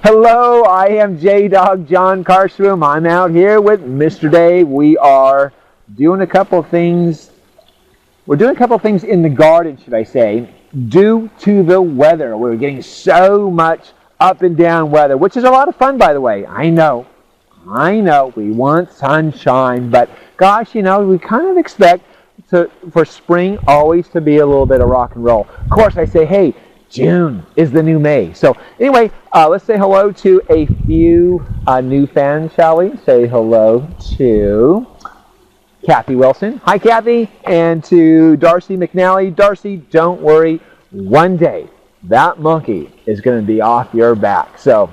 Hello, I am J-Dog John Karstrom. I'm out here with Mr. Dave. We are doing a couple of things. We're doing a couple of things in the garden, should I say, due to the weather. We're getting so much up and down weather, which is a lot of fun, by the way. I know, we want sunshine, but gosh, you know, we kind of expect for spring always to be a little bit of rock and roll. Of course, I say, hey, June is the new May. So anyway, let's say hello to a few new fans, shall we? Say hello to Kathy Wilson. Hi, Kathy. And to Darcy McNally. Darcy, don't worry. One day, that monkey is going to be off your back. So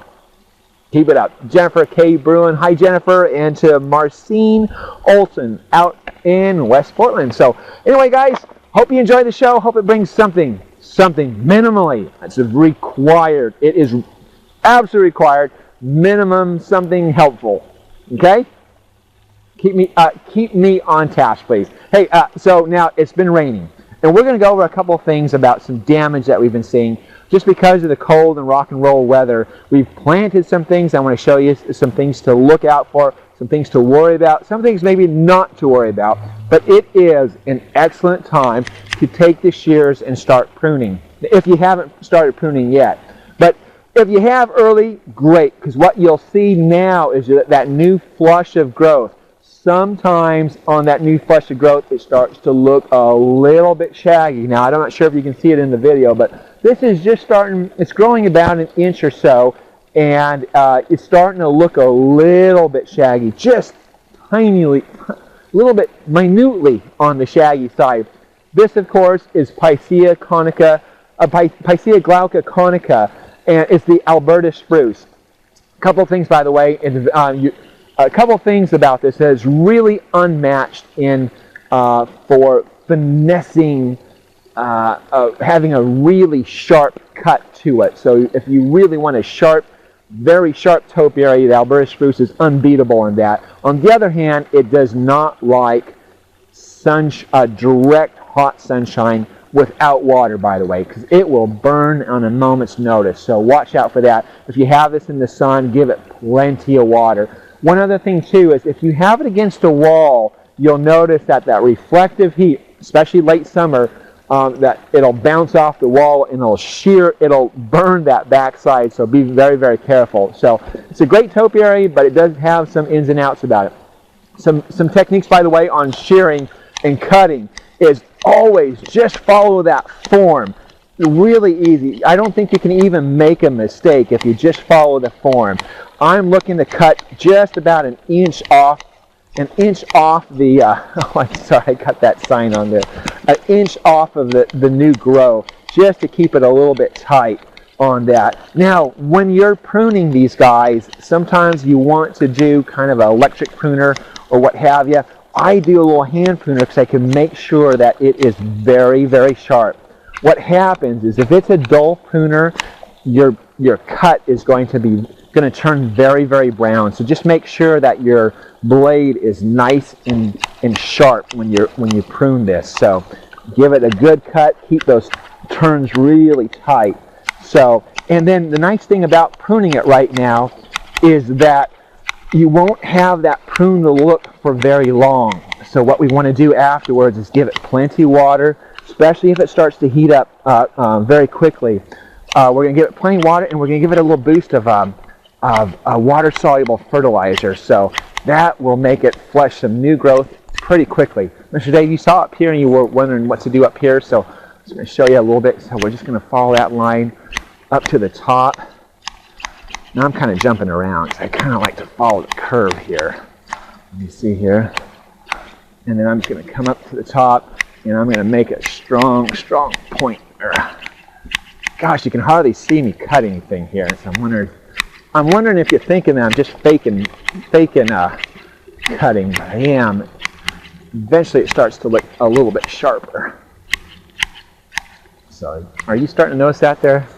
keep it up. Jennifer K. Bruin. Hi, Jennifer. And to Marcine Olson out in West Portland. So anyway, guys, hope you enjoy the show. Hope it brings something minimally that's required. It is absolutely required. Minimum something helpful. Okay? Keep me on task, please. Hey, so now it's been raining, and we're going to go over a couple of things about some damage that we've been seeing. Just because of the cold and rock and roll weather, we've planted some things. I want to show you some things to look out for, some things to worry about, some things maybe not to worry about. But it is an excellent time to take the shears and start pruning, if you haven't started pruning yet. But if you have early, great, because what you'll see now is that new flush of growth. Sometimes on that new flush of growth, it starts to look a little bit shaggy. Now, I'm not sure if you can see it in the video, but this is just starting, it's growing about an inch or so, and it's starting to look a little bit shaggy, just tinily, a little bit minutely on the shaggy side. This, of course, is Picea Conica, Picea glauca Conica, and it's the Alberta Spruce. A couple of things, by the way, a couple of things about this that is really unmatched in for finessing, having a really sharp cut to it. So if you really want a sharp, very sharp topiary, the Alberta Spruce is unbeatable in that. On the other hand, it does not like direct hot sunshine without water, by the way, because it will burn on a moment's notice. So watch out for that. If you have this in the sun, give it plenty of water. One other thing too is if you have it against a wall, you'll notice that reflective heat, especially late summer, that it'll bounce off the wall and it'll burn that backside. So be very, very careful. So it's a great topiary, but it does have some ins and outs about it. Some techniques, by the way, on shearing and cutting is always just follow that form. Really easy. I don't think you can even make a mistake if you just follow the form. I'm looking to cut just about an inch off the, oh, I'm sorry, I got that sign on there. An inch off of the new growth, just to keep it a little bit tight on that. Now, when you're pruning these guys, sometimes you want to do kind of an electric pruner or what have you. I do a little hand pruner because I can make sure that it is very, very sharp. What happens is if it's a dull pruner, your cut is going to turn very, very brown. So just make sure that your blade is nice and sharp when you prune this. So give it a good cut. Keep those turns really tight. So, and then the nice thing about pruning it right now is that you won't have that prune to look for very long. So what we want to do afterwards is give it plenty of water, especially if it starts to heat up very quickly. We're going to give it plenty of water, and we're going to give it a little boost of water-soluble fertilizer. So that will make it flush some new growth pretty quickly. Mr. Dave, you saw up here and you were wondering what to do up here, so I'm just going to show you a little bit. So we're just going to follow that line up to the top. Now I'm kind of jumping around, so I kind of like to follow the curve here. Let me see here. And then I'm just going to come up to the top, and I'm going to make a strong, strong point there. Gosh, you can hardly see me cut anything here. So I'm wondering if you're thinking that I'm just faking cutting, but I am. Eventually it starts to look a little bit sharper. So are you starting to notice that there?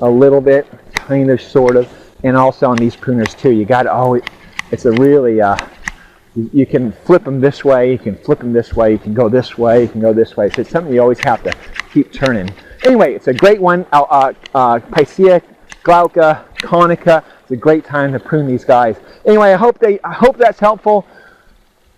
A little bit, kind of, sort of. And also on these pruners too, you got to always, it's a really, you can flip them this way, you can flip them this way, you can go this way, you can go this way. So it's something you always have to keep turning. Anyway, it's a great one. Picea glauca, Conica. It's a great time to prune these guys. Anyway, I hope that's helpful.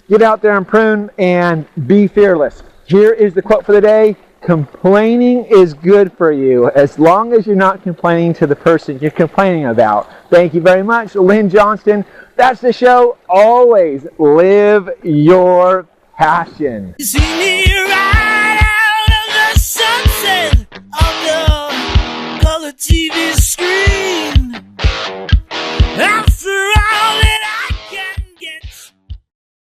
Get out there and prune and be fearless. Here is the quote for the day. Complaining is good for you as long as you're not complaining to the person you're complaining about. Thank you very much, Lynn Johnston. That's the show. Always live your passion.